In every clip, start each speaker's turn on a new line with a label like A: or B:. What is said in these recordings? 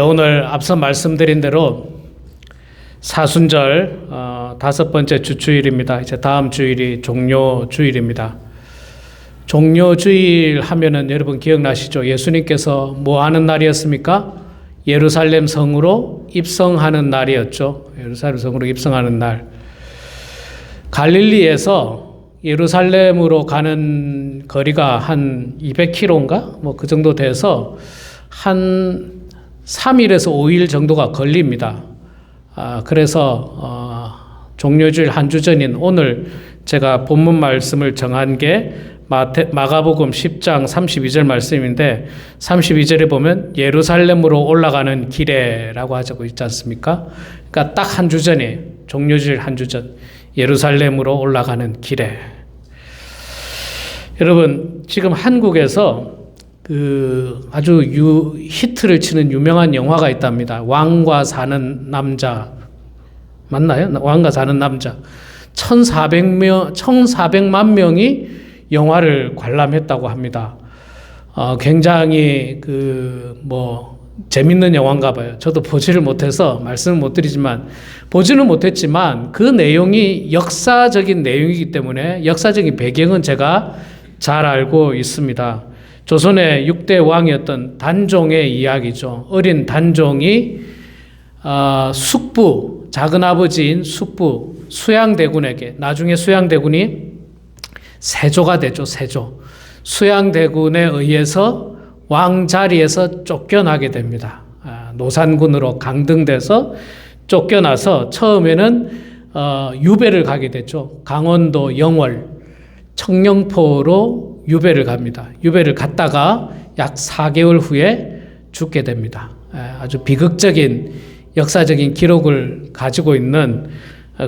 A: 오늘 앞서 말씀드린 대로 사순절 5번째 주일입니다. 이제 다음 주일이 종료주일입니다. 종료주일 하면은 여러분 기억나시죠? 예수님께서 뭐 하는 날이었습니까? 예루살렘 성으로 입성하는 날이었죠. 예루살렘 성으로 입성하는 날. 갈릴리에서 예루살렘으로 가는 거리가 한 200km인가? 뭐 그 정도 돼서 한 3일에서 5일 정도가 걸립니다. 그래서 종료주일 한 주 전인 오늘 제가 본문 말씀을 정한 게 마가복음 10장 32절 말씀인데 32절에 보면 예루살렘으로 올라가는 길에라고 하고 있지 않습니까? 그러니까 딱 한 주 전에 종료주일 한 주 전 예루살렘으로 올라가는 길에. 여러분 지금 한국에서 아주 히트를 치는 유명한 영화가 있답니다. 왕과 사는 남자 맞나요? 왕과 사는 남자. 1,400만 명이 영화를 관람했다고 합니다. 굉장히 재밌는 영화인가 봐요. 저도 보지를 못해서 말씀을 못 드리지만 보지는 못했지만 그 내용이 역사적인 내용이기 때문에 역사적인 배경은 제가 잘 알고 있습니다. 조선의 6대 왕이었던 단종의 이야기죠. 어린 단종이 숙부, 작은아버지인 숙부 수양대군에게, 나중에 수양대군이 세조가 되죠. 세조. 수양대군에 의해서 왕 자리에서 쫓겨나게 됩니다. 노산군으로 강등돼서 쫓겨나서 처음에는 유배를 가게 되죠. 강원도 영월 청령포로 유배를 갑니다. 유배를 갔다가 약 4개월 후에 죽게 됩니다. 아주 비극적인 역사적인 기록을 가지고 있는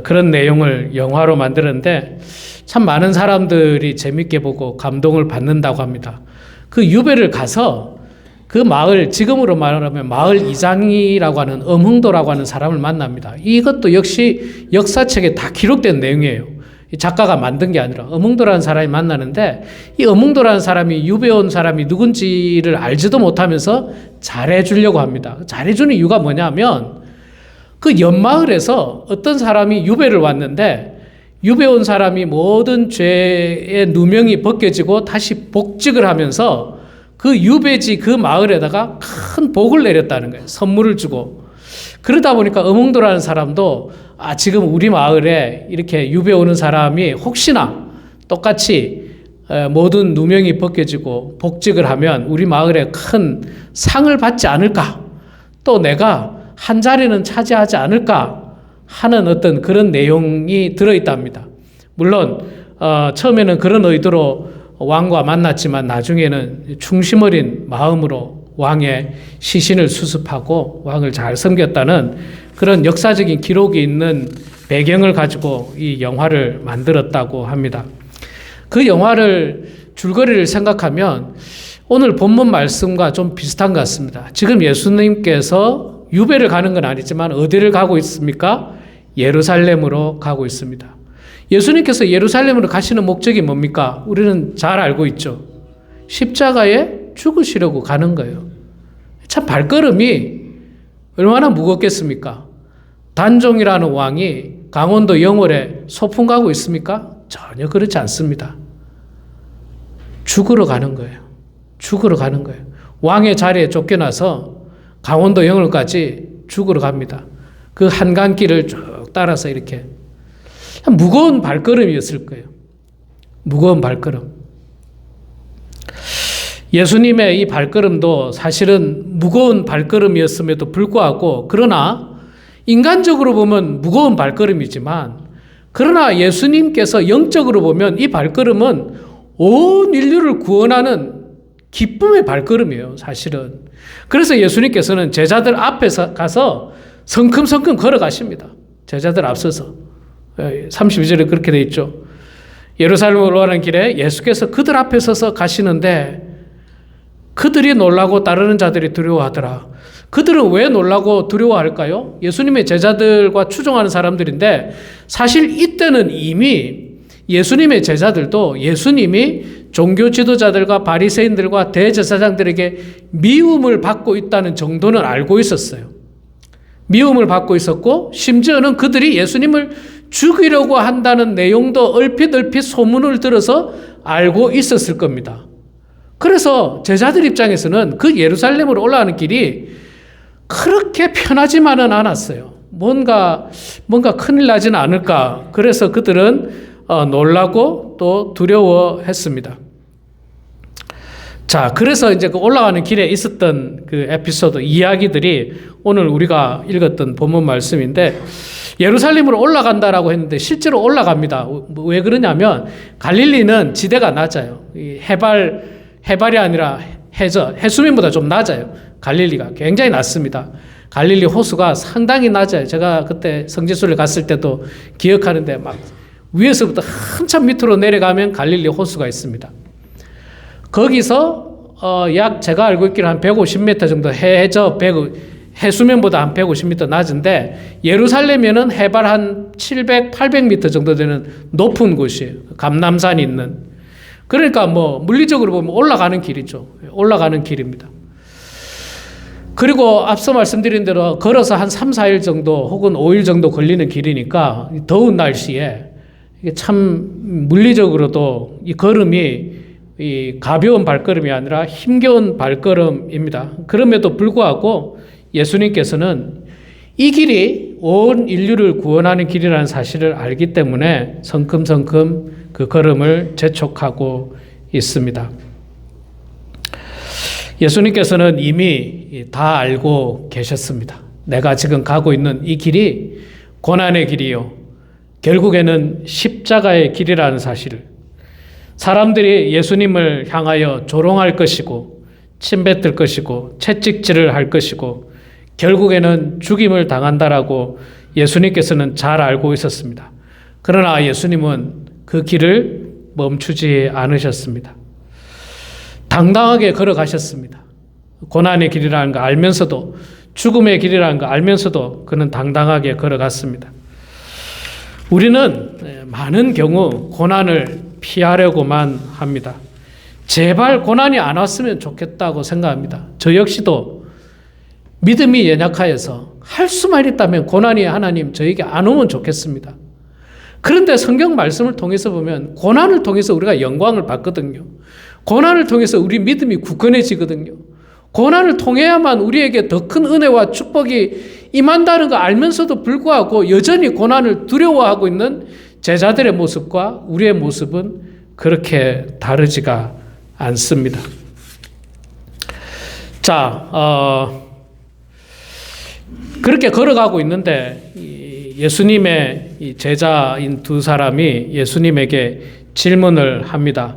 A: 그런 내용을 영화로 만들었는데 참 많은 사람들이 재밌게 보고 감동을 받는다고 합니다. 그 유배를 가서 그 마을, 지금으로 말하면 마을 이장이라고 하는 엄흥도라고 하는 사람을 만납니다. 이것도 역시 역사책에 다 기록된 내용이에요. 작가가 만든 게 아니라 엄흥도라는 사람이 만나는데 이 엄흥도라는 사람이 유배 온 사람이 누군지를 알지도 못하면서 잘해주려고 합니다. 잘해주는 이유가 뭐냐면 그 옆마을에서 어떤 사람이 유배를 왔는데 유배 온 사람이 모든 죄의 누명이 벗겨지고 다시 복직을 하면서 그 유배지 그 마을에다가 큰 복을 내렸다는 거예요. 선물을 주고. 그러다 보니까 엄흥도라는 사람도 지금 우리 마을에 이렇게 유배 오는 사람이 혹시나 똑같이 모든 누명이 벗겨지고 복직을 하면 우리 마을에 큰 상을 받지 않을까? 또 내가 한 자리는 차지하지 않을까? 하는 어떤 그런 내용이 들어있답니다. 물론 처음에는 그런 의도로 왕과 만났지만 나중에는 충심 어린 마음으로 왕의 시신을 수습하고 왕을 잘 섬겼다는 그런 역사적인 기록이 있는 배경을 가지고 이 영화를 만들었다고 합니다. 그 영화를 줄거리를 생각하면 오늘 본문 말씀과 좀 비슷한 것 같습니다. 지금 예수님께서 유배를 가는 건 아니지만 어디를 가고 있습니까? 예루살렘으로 가고 있습니다. 예수님께서 예루살렘으로 가시는 목적이 뭡니까? 우리는 잘 알고 있죠. 십자가에 죽으시려고 가는 거예요. 참 발걸음이 얼마나 무겁겠습니까? 단종이라는 왕이 강원도 영월에 소풍 가고 있습니까? 전혀 그렇지 않습니다. 죽으러 가는 거예요. 죽으러 가는 거예요. 왕의 자리에 쫓겨나서 강원도 영월까지 죽으러 갑니다. 그 한강길을 쭉 따라서 이렇게 무거운 발걸음이었을 거예요. 무거운 발걸음. 예수님의 이 발걸음도 사실은 무거운 발걸음이었음에도 불구하고 그러나 인간적으로 보면 무거운 발걸음이지만 그러나 예수님께서 영적으로 보면 이 발걸음은 온 인류를 구원하는 기쁨의 발걸음이에요. 사실은. 그래서 예수님께서는 제자들 앞에서 가서 성큼성큼 걸어가십니다. 제자들 앞서서. 32절에 그렇게 돼 있죠. 예루살렘으로 가는 길에 예수께서 그들 앞에 서서 가시는데 그들이 놀라고 따르는 자들이 두려워하더라. 그들은 왜 놀라고 두려워할까요? 예수님의 제자들과 추종하는 사람들인데 사실 이때는 이미 예수님의 제자들도 예수님이 종교 지도자들과 바리새인들과 대제사장들에게 미움을 받고 있다는 정도는 알고 있었어요. 미움을 받고 있었고 심지어는 그들이 예수님을 죽이려고 한다는 내용도 얼핏 소문을 들어서 알고 있었을 겁니다. 그래서 제자들 입장에서는 그 예루살렘으로 올라가는 길이 그렇게 편하지만은 않았어요. 뭔가 큰일 나지는 않을까. 그래서 그들은 놀라고 또 두려워했습니다. 자, 그래서 이제 그 올라가는 길에 있었던 그 에피소드, 이야기들이 오늘 우리가 읽었던 본문 말씀인데, 예루살렘으로 올라간다라고 했는데 실제로 올라갑니다. 왜 그러냐면 갈릴리는 지대가 낮아요. 해발이 아니라 해수면보다 좀 낮아요. 갈릴리가 굉장히 낮습니다. 갈릴리 호수가 상당히 낮아요. 제가 그때 성지순례 갔을 때도 기억하는데 막 위에서부터 한참 밑으로 내려가면 갈릴리 호수가 있습니다. 거기서 약 제가 알고 있기로 한 150m 정도 해수면보다 한 150m 낮은데, 예루살렘에는 해발 한 700, 800m 정도 되는 높은 곳이에요. 감람산이 있는. 그러니까 뭐 물리적으로 보면 올라가는 길이죠. 올라가는 길입니다. 그리고 앞서 말씀드린 대로 걸어서 한 3, 4일 정도 혹은 5일 정도 걸리는 길이니까 더운 날씨에 이게 참 물리적으로도 이 걸음이 이 가벼운 발걸음이 아니라 힘겨운 발걸음입니다. 그럼에도 불구하고 예수님께서는 이 길이 온 인류를 구원하는 길이라는 사실을 알기 때문에 성큼성큼 그 걸음을 재촉하고 있습니다. 예수님께서는 이미 다 알고 계셨습니다. 내가 지금 가고 있는 이 길이 고난의 길이요, 결국에는 십자가의 길이라는 사실을, 사람들이 예수님을 향하여 조롱할 것이고 침뱉을 것이고 채찍질을 할 것이고 결국에는 죽임을 당한다라고 예수님께서는 잘 알고 있었습니다. 그러나 예수님은 그 길을 멈추지 않으셨습니다. 당당하게 걸어가셨습니다. 고난의 길이라는 거 알면서도, 죽음의 길이라는 거 알면서도 그는 당당하게 걸어갔습니다. 우리는 많은 경우 고난을 피하려고만 합니다. 제발 고난이 안 왔으면 좋겠다고 생각합니다. 저 역시도 믿음이 연약하여서 할 수만 있다면 고난이 하나님 저에게 안 오면 좋겠습니다. 그런데 성경 말씀을 통해서 보면 고난을 통해서 우리가 영광을 받거든요. 고난을 통해서 우리 믿음이 굳건해지거든요. 고난을 통해야만 우리에게 더 큰 은혜와 축복이 임한다는 거 알면서도 불구하고 여전히 고난을 두려워하고 있는 제자들의 모습과 우리의 모습은 그렇게 다르지가 않습니다. 자, 그렇게 걸어가고 있는데 예수님의 제자인 두 사람이 예수님에게 질문을 합니다.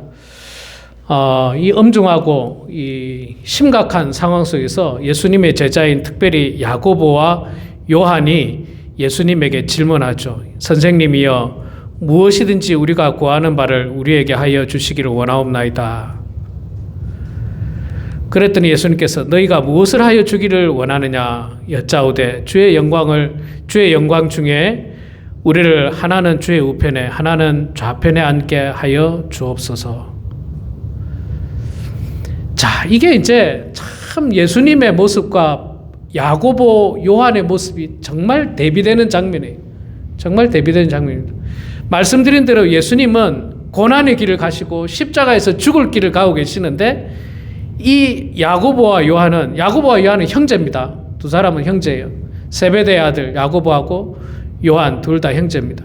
A: 이 엄중하고 이 심각한 상황 속에서 예수님의 제자인 특별히 야고보와 요한이 예수님에게 질문하죠. 선생님이여, 무엇이든지 우리가 구하는 바를 우리에게 하여 주시기를 원하옵나이다. 그랬더니 예수님께서 너희가 무엇을 하여 주기를 원하느냐 여짜오되 주의 영광 중에 우리를 하나는 주의 우편에 하나는 좌편에 앉게 하여 주옵소서. 자, 이게 이제 참 예수님의 모습과 야고보, 요한의 모습이 정말 대비되는 장면이에요. 정말 대비되는 장면입니다. 말씀드린 대로 예수님은 고난의 길을 가시고 십자가에서 죽을 길을 가고 계시는데 이 야고보와 요한은 형제입니다. 두 사람은 형제예요. 세베대의 아들 야고보하고 요한 둘 다 형제입니다.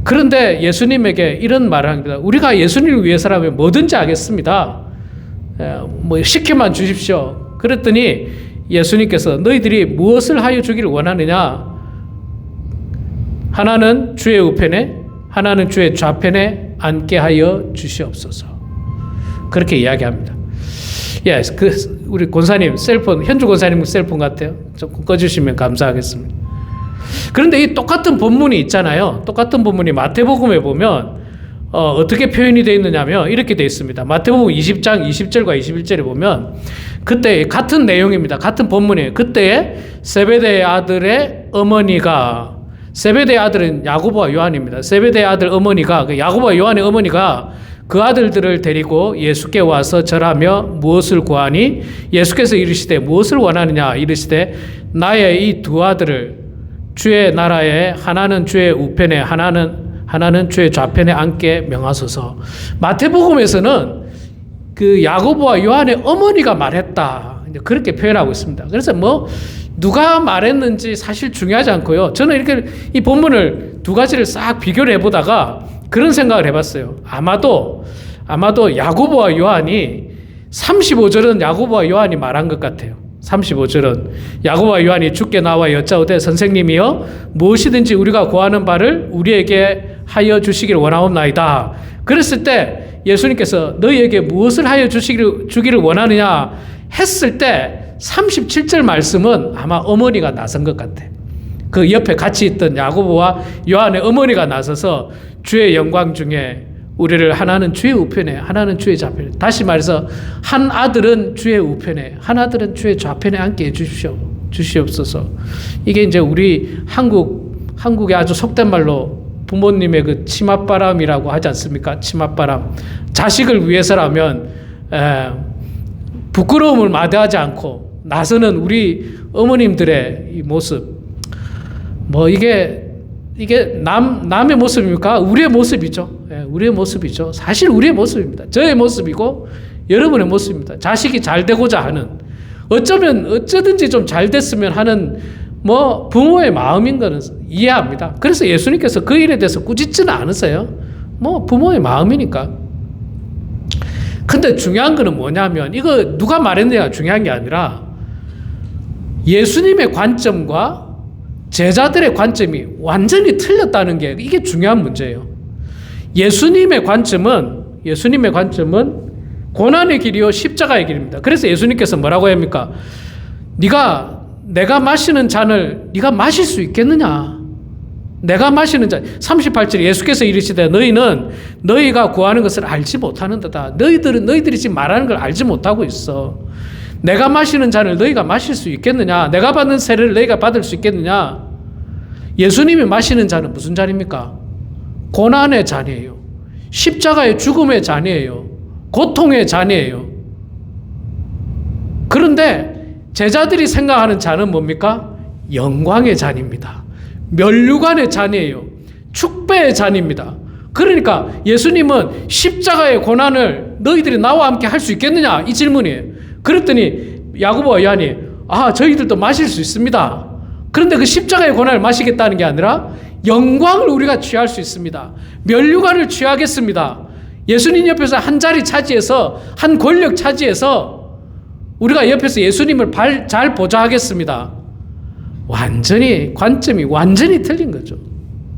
A: 그런데 예수님에게 이런 말을 합니다. 우리가 예수님을 위해서라면 뭐든지 하겠습니다. 뭐 시켜만 주십시오. 그랬더니 예수님께서 너희들이 무엇을 하여 주기를 원하느냐? 하나는 주의 우편에 하나는 주의 좌편에 앉게 하여 주시옵소서. 그렇게 이야기합니다. 예, 우리 권사님 셀폰, 현주 권사님 셀폰 같아요. 조금 꺼주시면 감사하겠습니다. 그런데 이 똑같은 본문이 있잖아요. 똑같은 본문이 마태복음에 보면 어떻게 표현이 되어 있느냐면 이렇게 되어 있습니다. 마태복음 20장 20절과 21절에 보면 그때 같은 내용입니다. 같은 본문이에요. 그때 세베대의 아들의 어머니가, 세베대의 아들은 야고보와 요한입니다. 세베대의 아들 어머니가, 야고보와 요한의 어머니가 그 아들들을 데리고 예수께 와서 절하며 무엇을 구하니? 예수께서 이르시되 무엇을 원하느냐? 이르시되 나의 이 두 아들을 주의 나라에 하나는 주의 우편에 하나는 주의 좌편에 앉게 명하소서. 마태복음에서는 그 야고보와 요한의 어머니가 말했다, 그렇게 표현하고 있습니다. 그래서 뭐 누가 말했는지 사실 중요하지 않고요. 저는 이렇게 이 본문을 두 가지를 싹 비교를 해보다가 그런 생각을 해봤어요. 아마도 야고보와 요한이 35절은 야고보와 요한이 말한 것 같아요. 35절은 야고보와 요한이 주께 나와 여짜오되 선생님이여 무엇이든지 우리가 구하는 바를 우리에게 하여 주시기를 원하옵나이다. 그랬을 때 예수님께서 너희에게 무엇을 하여 주기를 원하느냐 했을 때 37절 말씀은 아마 어머니가 나선 것 같아요. 그 옆에 같이 있던 야고보와 요한의 어머니가 나서서 주의 영광 중에 우리를 하나는 주의 우편에 하나는 주의 좌편에, 다시 말해서 한 아들은 주의 우편에 한 아들은 주의 좌편에 앉게 주시옵소서. 이게 이제 우리 한국의 아주 속된 말로 부모님의 그 치맛바람이라고 하지 않습니까? 치맛바람. 자식을 위해서라면 부끄러움을 마다하지 않고 나서는 우리 어머님들의 이 모습, 뭐 이게 남의 모습입니까? 우리의 모습이죠. 우리의 모습이죠. 사실 우리의 모습입니다. 저의 모습이고 여러분의 모습입니다. 자식이 잘 되고자 하는, 어쩌든지 좀 잘 됐으면 하는 뭐 부모의 마음인 거는 이해합니다. 그래서 예수님께서 그 일에 대해서 꾸짖지는 않으세요. 뭐 부모의 마음이니까. 근데 중요한 거는 뭐냐면 이거 누가 말했느냐가 중요한 게 아니라 예수님의 관점과 제자들의 관점이 완전히 틀렸다는 게 이게 중요한 문제예요. 예수님의 관점은 고난의 길이요 십자가의 길입니다. 그래서 예수님께서 뭐라고 합니까? 내가 마시는 잔을 네가 마실 수 있겠느냐? 내가 마시는 잔. 38절에 예수께서 이르시되 너희는 너희가 구하는 것을 알지 못하는도다. 너희들이 지금 말하는 걸 알지 못하고 있어. 내가 마시는 잔을 너희가 마실 수 있겠느냐? 내가 받는 세례를 너희가 받을 수 있겠느냐? 예수님이 마시는 잔은 무슨 잔입니까? 고난의 잔이에요. 십자가의 죽음의 잔이에요. 고통의 잔이에요. 그런데 제자들이 생각하는 잔은 뭡니까? 영광의 잔입니다. 면류관의 잔이에요. 축배의 잔입니다. 그러니까 예수님은 십자가의 고난을 너희들이 나와 함께 할 수 있겠느냐? 이 질문이에요. 그랬더니 야고보와 요한이 저희들도 마실 수 있습니다. 그런데 그 십자가의 고난을 마시겠다는 게 아니라 영광을 우리가 취할 수 있습니다. 면류관을 취하겠습니다. 예수님 옆에서 한 자리 차지해서 한 권력 차지해서 우리가 옆에서 예수님을 잘 보좌하겠습니다. 관점이 완전히 틀린 거죠.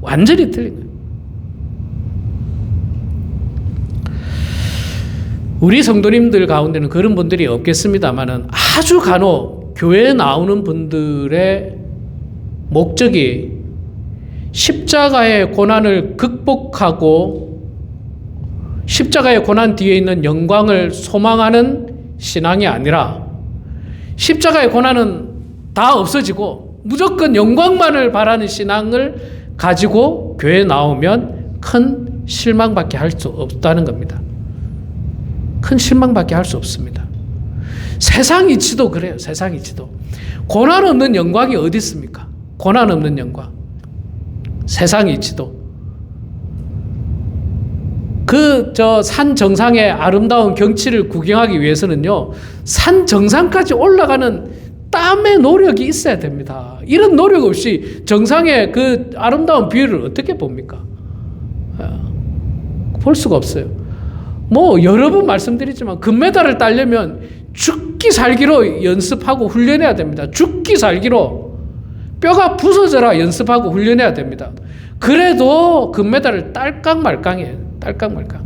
A: 완전히 틀린 거예요. 우리 성도님들 가운데는 그런 분들이 없겠습니다만은 아주 간혹 교회에 나오는 분들의 목적이 십자가의 고난을 극복하고 십자가의 고난 뒤에 있는 영광을 소망하는 신앙이 아니라 십자가의 고난은 다 없어지고 무조건 영광만을 바라는 신앙을 가지고 교회에 나오면 큰 실망밖에 할 수 없다는 겁니다. 큰 실망밖에 할 수 없습니다. 세상 이치도 그래요. 세상 이치도. 고난 없는 영광이 어디 있습니까? 고난 없는 영광. 세상 이치도. 산 정상의 아름다운 경치를 구경하기 위해서는요, 산 정상까지 올라가는 땀의 노력이 있어야 됩니다. 이런 노력 없이 정상의 그 아름다운 뷰를 어떻게 봅니까? 볼 수가 없어요. 뭐 여러 번 말씀드리지만 금메달을 따려면 죽기 살기로 연습하고 훈련해야 됩니다. 죽기 살기로 뼈가 부서져라 연습하고 훈련해야 됩니다. 그래도 금메달을 딸깍 말깍해요. 딸깍 말깍.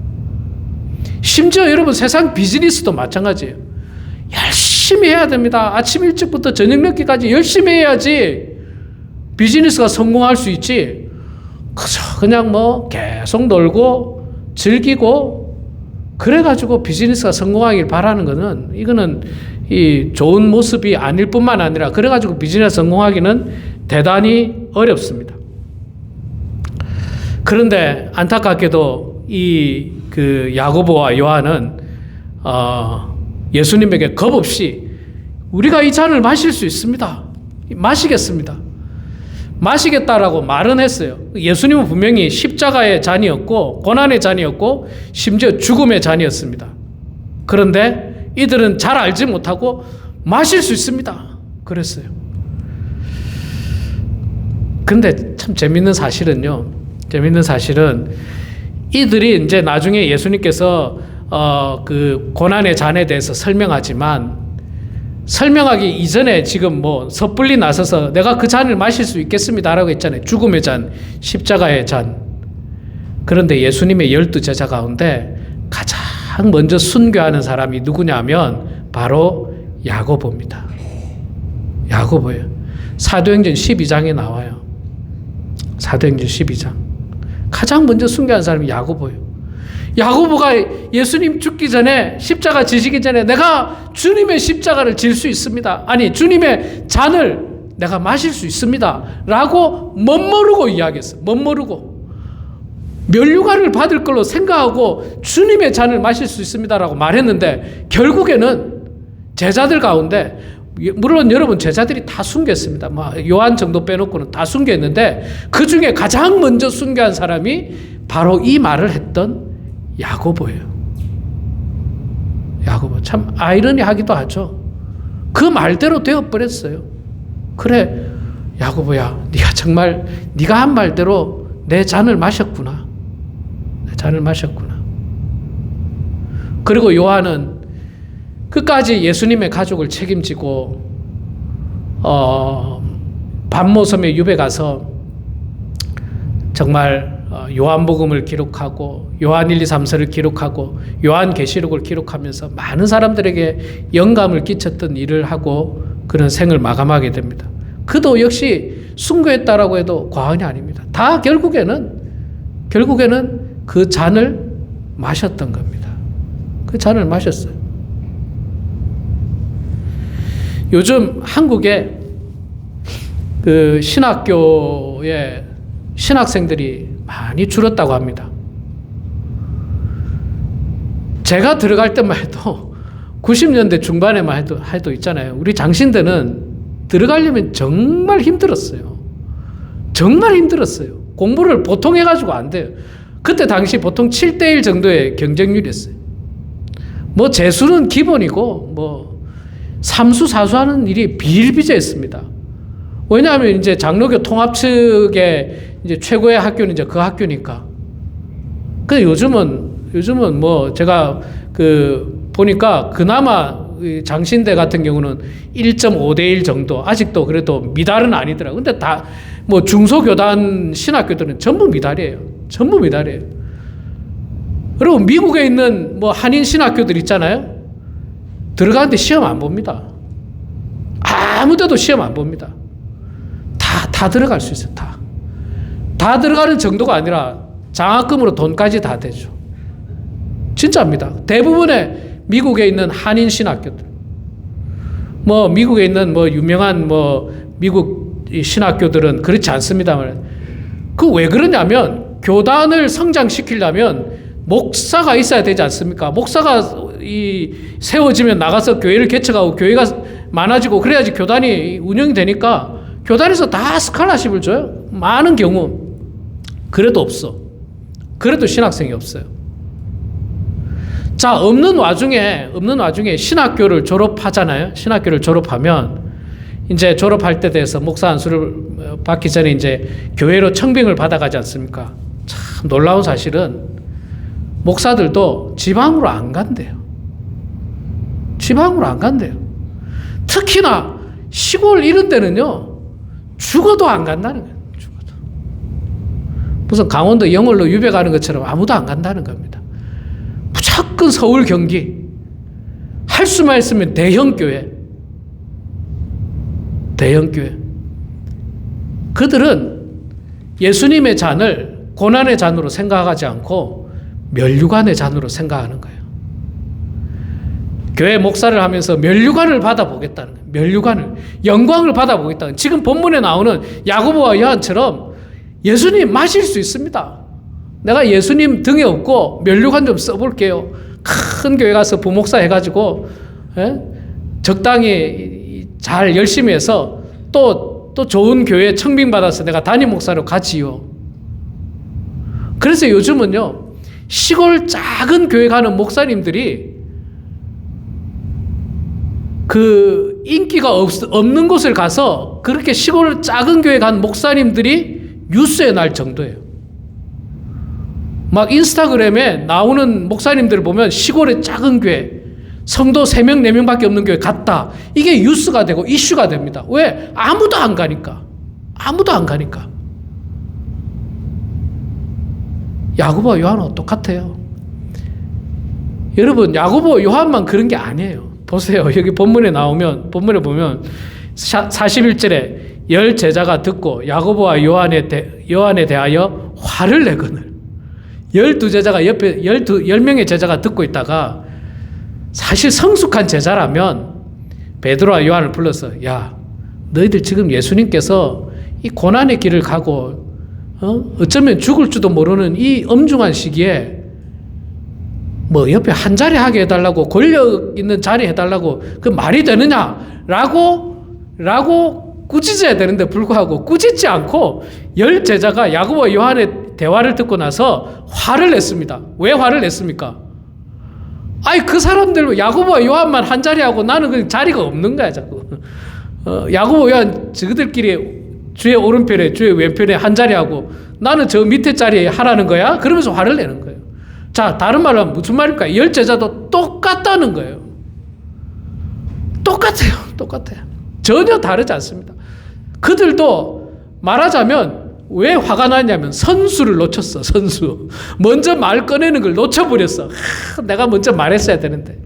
A: 심지어 여러분 세상 비즈니스도 마찬가지예요. 열심히 해야 됩니다. 아침 일찍부터 저녁 늦게까지 열심히 해야지 비즈니스가 성공할 수 있지. 그냥 뭐 계속 놀고 즐기고 그래가지고 비즈니스가 성공하길 바라는 거는 이거는 이 좋은 모습이 아닐 뿐만 아니라 그래가지고 비즈니스 성공하기는 대단히 어렵습니다. 그런데 안타깝게도 이 그 야고보와 요한은 예수님에게 겁 없이 우리가 이 잔을 마실 수 있습니다. 마시겠습니다. 마시겠다라고 말은 했어요. 예수님은 분명히 십자가의 잔이었고 고난의 잔이었고 심지어 죽음의 잔이었습니다. 그런데 이들은 잘 알지 못하고 마실 수 있습니다. 그랬어요. 근데 참 재밌는 사실은 이들이 이제 나중에 예수님께서 그 고난의 잔에 대해서 설명하기 이전에 지금 뭐 섣불리 나서서 내가 그 잔을 마실 수 있겠습니다라고 했잖아요. 죽음의 잔, 십자가의 잔. 그런데 예수님의 12 제자 가운데 가장 먼저 순교하는 사람이 누구냐면 바로 야고보입니다. 야고보예요. 사도행전 12장에 나와요. 사도행전 12장. 가장 먼저 순교한 사람이 야고보예요. 야고보가 예수님 죽기 전에 십자가 지시기 전에 내가 주님의 십자가를 질 수 있습니다. 아니 주님의 잔을 내가 마실 수 있습니다. 라고 멋모르고 이야기했어요. 멋모르고. 면류관을 받을 걸로 생각하고 주님의 잔을 마실 수 있습니다. 라고 말했는데 결국에는 제자들 가운데 물론 여러분 제자들이 다 순교했습니다. 요한 정도 빼놓고는 다 순교했는데 그 중에 가장 먼저 순교한 사람이 바로 이 말을 했던 야고보예요. 야고보 참 아이러니하기도 하죠. 그 말대로 되어버렸어요. 그래 야고보야 네가 정말 네가 한 말대로 내 잔을 마셨구나. 내 잔을 마셨구나. 그리고 요한은 끝까지 예수님의 가족을 책임지고 반모섬에 유배 가서 정말 요한복음을 기록하고 요한 1, 2, 3서를 기록하고 요한계시록을 기록하면서 많은 사람들에게 영감을 끼쳤던 일을 하고 그런 생을 마감하게 됩니다. 그도 역시 순교했다라고 해도 과언이 아닙니다. 다 결국에는 그 잔을 마셨던 겁니다. 그 잔을 마셨어요. 요즘 한국에 그 신학교에 신학생들이 많이 줄었다고 합니다. 제가 들어갈 때만 해도 90년대 중반에만 해도 있잖아요. 우리 장신대는 들어가려면 정말 힘들었어요. 정말 힘들었어요. 공부를 보통 해가지고 안 돼요. 그때 당시 보통 7대1 정도의 경쟁률이었어요. 뭐 재수는 기본이고 뭐 삼수 사수하는 일이 비일비재했습니다. 왜냐하면 이제 장로교 통합 측의 이제 최고의 학교는 이제 그 학교니까. 근데 요즘은 뭐 제가 그 보니까 그나마 장신대 같은 경우는 1.5대1 정도 아직도 그래도 미달은 아니더라고요. 근데 다 뭐 중소교단 신학교들은 전부 미달이에요. 전부 미달이에요. 여러분 미국에 있는 뭐 한인 신학교들 있잖아요. 들어가는데 시험 안 봅니다. 아무 데도 시험 안 봅니다. 다 들어갈 수 있어요. 다 들어가는 정도가 아니라 장학금으로 돈까지 다 되죠. 진짜입니다. 대부분의 미국에 있는 한인 신학교들, 뭐 미국에 있는 뭐 유명한 뭐 미국 신학교들은 그렇지 않습니다만, 그 왜 그러냐면 교단을 성장시키려면 목사가 있어야 되지 않습니까? 목사가 세워지면 나가서 교회를 개척하고 교회가 많아지고 그래야지 교단이 운영이 되니까 교단에서 다 스칼라십을 줘요. 많은 경우. 그래도 없어. 그래도 신학생이 없어요. 자, 없는 와중에 신학교를 졸업하잖아요. 신학교를 졸업하면 이제 졸업할 때 돼서 목사 안수를 받기 전에 이제 교회로 청빙을 받아가지 않습니까? 참 놀라운 사실은 목사들도 지방으로 안 간대요. 지방으로 안 간대요. 특히나 시골 이런 데는요, 죽어도 안 간다는 거예요. 죽어도. 무슨 강원도 영월로 유배 가는 것처럼 아무도 안 간다는 겁니다. 무조건 서울, 경기. 할 수만 있으면 대형교회. 대형교회. 그들은 예수님의 잔을 고난의 잔으로 생각하지 않고 면류관의 잔으로 생각하는 거예요. 교회 목사를 하면서 면류관을 받아보겠다는 거예요. 면류관을. 영광을 받아보겠다는 거예요. 지금 본문에 나오는 야고보와 요한처럼 예수님 마실 수 있습니다. 내가 예수님 등에 업고 면류관 좀 써볼게요. 큰 교회 가서 부목사 해가지고 적당히 잘 열심히 해서 또 좋은 교회 청빙받아서 내가 담임 목사로 가지요. 그래서 요즘은요, 시골 작은 교회 가는 목사님들이 그 인기가 없는 곳을 가서 그렇게 시골 작은 교회 간 목사님들이 뉴스에 날 정도예요. 막 인스타그램에 나오는 목사님들을 보면 시골의 작은 교회, 성도 3명, 4명밖에 없는 교회 갔다. 이게 뉴스가 되고 이슈가 됩니다. 왜? 아무도 안 가니까. 아무도 안 가니까. 야고보와 요한은 똑같아요. 여러분, 야고보, 요한만 그런 게 아니에요. 보세요. 여기 본문에 보면 41절에 10 제자가 듣고 야고보와 요한에 대하여 화를 내거늘. 12 제자가 옆에 10명의 제자가 듣고 있다가 사실 성숙한 제자라면 베드로와 요한을 불러서, 야, 너희들 지금 예수님께서 이 고난의 길을 가고 어쩌면 죽을지도 모르는 이 엄중한 시기에 뭐 옆에 한 자리 하게 해달라고, 권력 있는 자리 해달라고 그 말이 되느냐라고 꾸짖어야 되는데 불구하고 꾸짖지 않고 10 제자가 야고보와 요한의 대화를 듣고 나서 화를 냈습니다. 왜 화를 냈습니까? 아니, 그 사람들 야고보와 요한만 한 자리하고 나는 그냥 자리가 없는 거야 자꾸. 야고보와 요한 저들끼리 주의 오른편에 주의 왼편에 한 자리하고 나는 저 밑에 자리에 하라는 거야? 그러면서 화를 내는 거예요. 자, 다른 말로 하면 무슨 말일까? 10 제자도 똑같다는 거예요. 똑같아요. 전혀 다르지 않습니다. 그들도 말하자면 왜 화가 났냐면 선수를 놓쳤어. 선수. 먼저 말 꺼내는 걸 놓쳐버렸어. 내가 먼저 말했어야 되는데.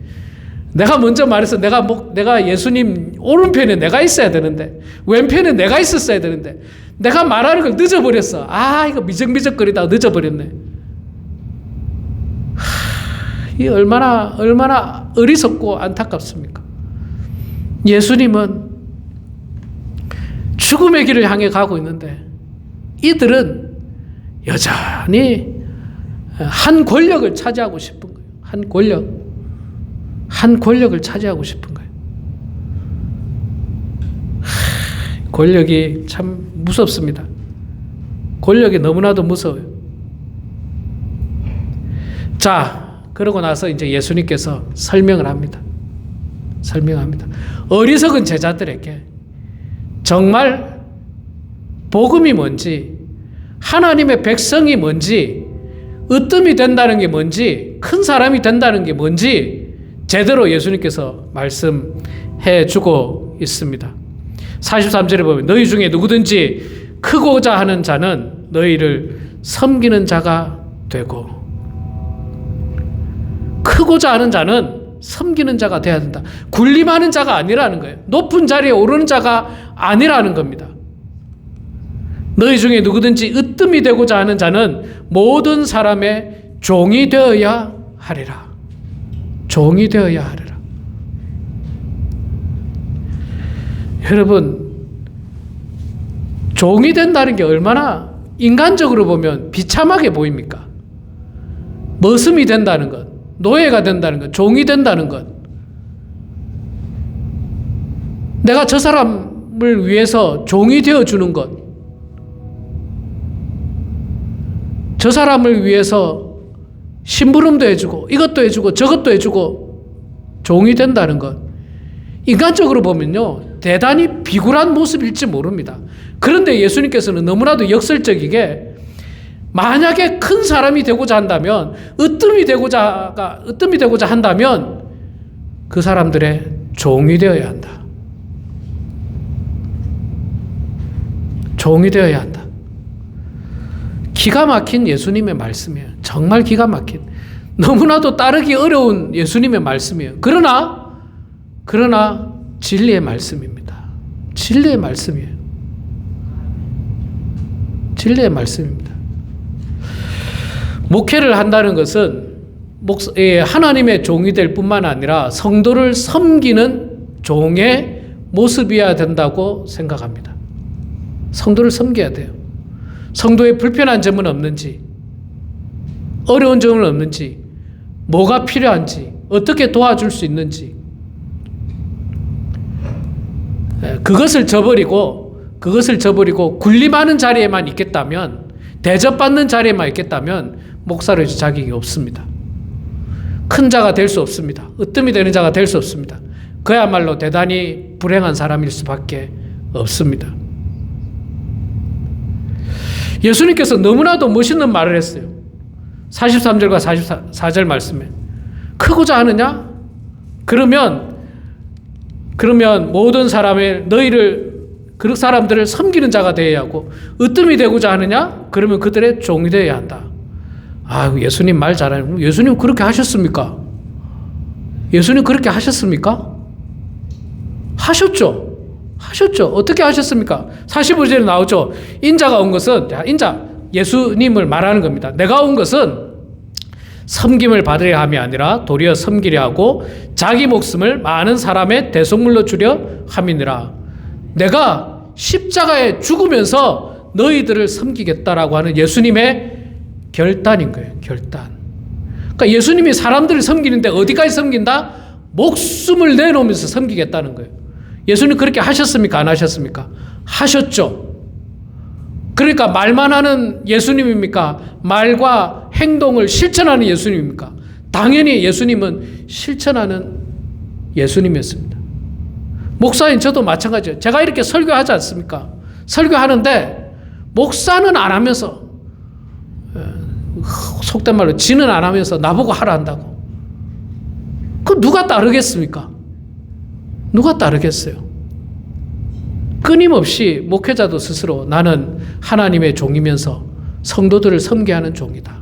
A: 내가 먼저 말해서 내가 예수님 오른편에 내가 있어야 되는데, 왼편에 내가 있었어야 되는데, 내가 말하는 걸 늦어버렸어. 이거 미적미적거리다가 늦어버렸네. 이 얼마나 어리석고 안타깝습니까? 예수님은 죽음의 길을 향해 가고 있는데 이들은 여전히 한 권력을 차지하고 싶은 거예요. 한 권력을 차지하고 싶은 거예요. 권력이 참 무섭습니다. 권력이 너무나도 무서워요. 자, 그러고 나서 이제 예수님께서 설명합니다. 어리석은 제자들에게 정말 복음이 뭔지, 하나님의 백성이 뭔지, 으뜸이 된다는 게 뭔지, 큰 사람이 된다는 게 뭔지 제대로 예수님께서 말씀해 주고 있습니다. 43절에 보면 너희 중에 누구든지 크고자 하는 자는 너희를 섬기는 자가 되고, 크고자 하는 자는 섬기는 자가 돼야 된다. 군림하는 자가 아니라는 거예요. 높은 자리에 오르는 자가 아니라는 겁니다. 너희 중에 누구든지 으뜸이 되고자 하는 자는 모든 사람의 종이 되어야 하리라. 종이 되어야 하리라. 여러분, 종이 된다는 게 얼마나 인간적으로 보면 비참하게 보입니까? 머슴이 된다는 것, 노예가 된다는 것, 종이 된다는 것. 내가 저 사람을 위해서 종이 되어주는 것, 저 사람을 위해서 심부름도 해주고 이것도 해주고 저것도 해주고 종이 된다는 것, 인간적으로 보면요 대단히 비굴한 모습일지 모릅니다. 그런데 예수님께서는 너무나도 역설적이게 만약에 큰 사람이 되고자 한다면, 으뜸이 되고자 한다면 그 사람들의 종이 되어야 한다. 종이 되어야 한다. 기가 막힌 예수님의 말씀이에요. 정말 기가 막힌, 너무나도 따르기 어려운 예수님의 말씀이에요. 그러나 진리의 말씀입니다. 진리의 말씀이에요. 진리의 말씀입니다. 목회를 한다는 것은 하나님의 종이 될 뿐만 아니라 성도를 섬기는 종의 모습이어야 된다고 생각합니다. 성도를 섬겨야 돼요. 성도의 불편한 점은 없는지, 어려운 점은 없는지, 뭐가 필요한지, 어떻게 도와줄 수 있는지, 그것을 저버리고 군림하는 자리에만 있겠다면, 대접받는 자리에만 있겠다면 목사로의 자격이 없습니다. 큰 자가 될 수 없습니다. 으뜸이 되는 자가 될 수 없습니다. 그야말로 대단히 불행한 사람일 수밖에 없습니다. 예수님께서 너무나도 멋있는 말을 했어요. 43절과 44절 말씀에 크고자 하느냐? 그러면 모든 사람의 너희를 그 사람들을 섬기는 자가 되어야 하고, 으뜸이 되고자 하느냐? 그러면 그들의 종이 되어야 한다. 예수님 말 잘하네. 예수님 그렇게 하셨습니까? 예수님 그렇게 하셨습니까? 하셨죠. 어떻게 하셨습니까? 45절에 나오죠. 인자가 온 것은, 예수님을 말하는 겁니다. 내가 온 것은 섬김을 받으려 함이 아니라 도리어 섬기려 하고 자기 목숨을 많은 사람의 대속물로 주려 함이니라. 내가 십자가에 죽으면서 너희들을 섬기겠다라고 하는 예수님의 결단인 거예요. 결단. 그러니까 예수님이 사람들을 섬기는데 어디까지 섬긴다? 목숨을 내놓으면서 섬기겠다는 거예요. 예수님 그렇게 하셨습니까? 안 하셨습니까? 하셨죠. 그러니까 말만 하는 예수님입니까? 말과 행동을 실천하는 예수님입니까? 당연히 예수님은 실천하는 예수님이었습니다. 목사인 저도 마찬가지예요. 제가 이렇게 설교하지 않습니까? 설교하는데 목사는 안 하면서, 속된 말로 지는 안 하면서 나보고 하라 한다고. 그 누가 따르겠습니까? 누가 따르겠어요? 끊임없이 목회자도 스스로 나는 하나님의 종이면서 성도들을 섬기하는 종이다.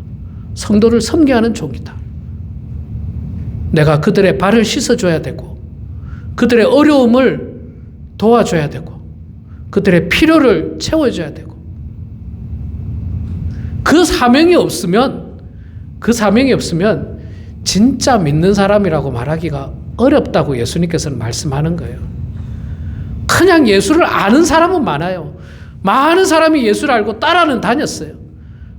A: 성도를 섬기하는 종이다. 내가 그들의 발을 씻어줘야 되고, 그들의 어려움을 도와줘야 되고, 그들의 필요를 채워줘야 되고, 그 사명이 없으면 진짜 믿는 사람이라고 말하기가 어렵다고 예수님께서는 말씀하는 거예요. 그냥 예수를 아는 사람은 많아요. 많은 사람이 예수를 알고 따라는 다녔어요.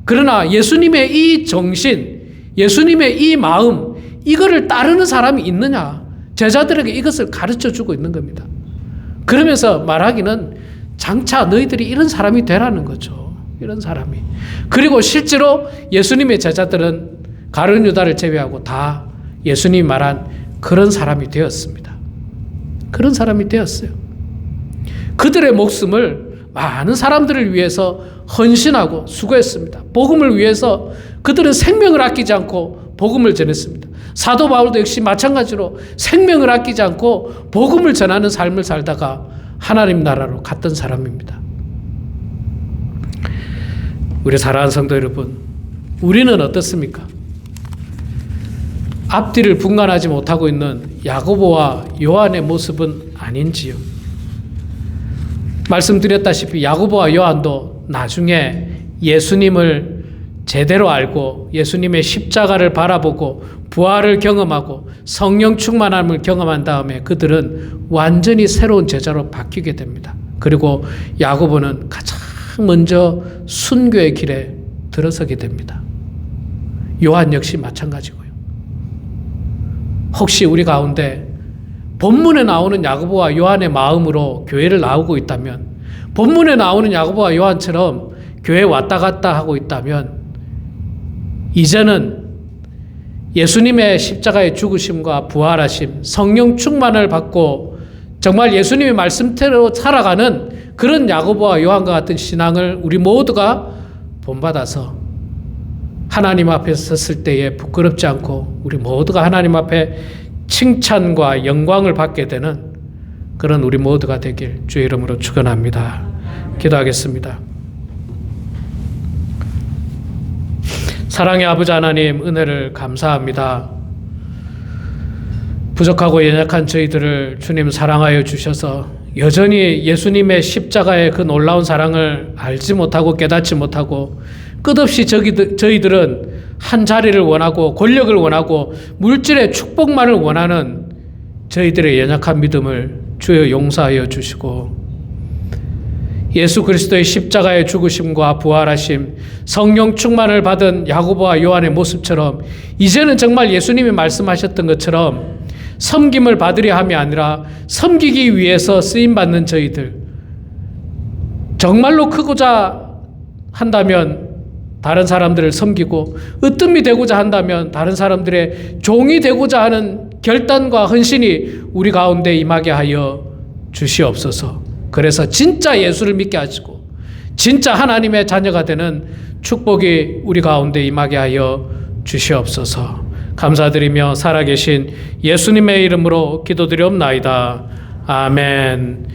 A: 그러나 예수님의 이 정신, 예수님의 이 마음, 이거를 따르는 사람이 있느냐? 제자들에게 이것을 가르쳐주고 있는 겁니다. 그러면서 말하기는 장차 너희들이 이런 사람이 되라는 거죠. 이런 사람이. 그리고 실제로 예수님의 제자들은 가룟 유다를 제외하고 다 예수님이 말한 그런 사람이 되었습니다. 그런 사람이 되었어요. 그들의 목숨을 많은 사람들을 위해서 헌신하고 수고했습니다. 복음을 위해서 그들은 생명을 아끼지 않고 복음을 전했습니다. 사도 바울도 역시 마찬가지로 생명을 아끼지 않고 복음을 전하는 삶을 살다가 하나님 나라로 갔던 사람입니다. 우리 사랑하는 성도 여러분, 우리는 어떻습니까? 앞뒤를 분간하지 못하고 있는 야고보와 요한의 모습은 아닌지요? 말씀드렸다시피 야고보와 요한도 나중에 예수님을 제대로 알고 예수님의 십자가를 바라보고 부활을 경험하고 성령 충만함을 경험한 다음에 그들은 완전히 새로운 제자로 바뀌게 됩니다. 그리고 야고보는 가장 먼저 순교의 길에 들어서게 됩니다. 요한 역시 마찬가지고요. 혹시 우리 가운데 본문에 나오는 야고보와 요한의 마음으로 교회를 나오고 있다면, 본문에 나오는 야고보와 요한처럼 교회에 왔다 갔다 하고 있다면, 이제는 예수님의 십자가의 죽으심과 부활하심, 성령 충만을 받고 정말 예수님의 말씀대로 살아가는 그런 야고보와 요한과 같은 신앙을 우리 모두가 본받아서 하나님 앞에 섰을 때에 부끄럽지 않고 우리 모두가 하나님 앞에 칭찬과 영광을 받게 되는 그런 우리 모두가 되길 주의 이름으로 축원합니다. 기도하겠습니다. 사랑의 아버지 하나님, 은혜를 감사합니다. 부족하고 연약한 저희들을 주님 사랑하여 주셔서 여전히 예수님의 십자가의 그 놀라운 사랑을 알지 못하고 깨닫지 못하고 끝없이 저희들은 한 자리를 원하고 권력을 원하고 물질의 축복만을 원하는 저희들의 연약한 믿음을 주여 용서하여 주시고, 예수 그리스도의 십자가의 죽으심과 부활하심, 성령 충만을 받은 야고보와 요한의 모습처럼 이제는 정말 예수님이 말씀하셨던 것처럼 섬김을 받으려 함이 아니라 섬기기 위해서 쓰임받는 저희들, 정말로 크고자 한다면 다른 사람들을 섬기고 으뜸이 되고자 한다면 다른 사람들의 종이 되고자 하는 결단과 헌신이 우리 가운데 임하게 하여 주시옵소서. 그래서 진짜 예수를 믿게 하시고 진짜 하나님의 자녀가 되는 축복이 우리 가운데 임하게 하여 주시옵소서. 감사드리며 살아계신 예수님의 이름으로 기도드리옵나이다. 아멘.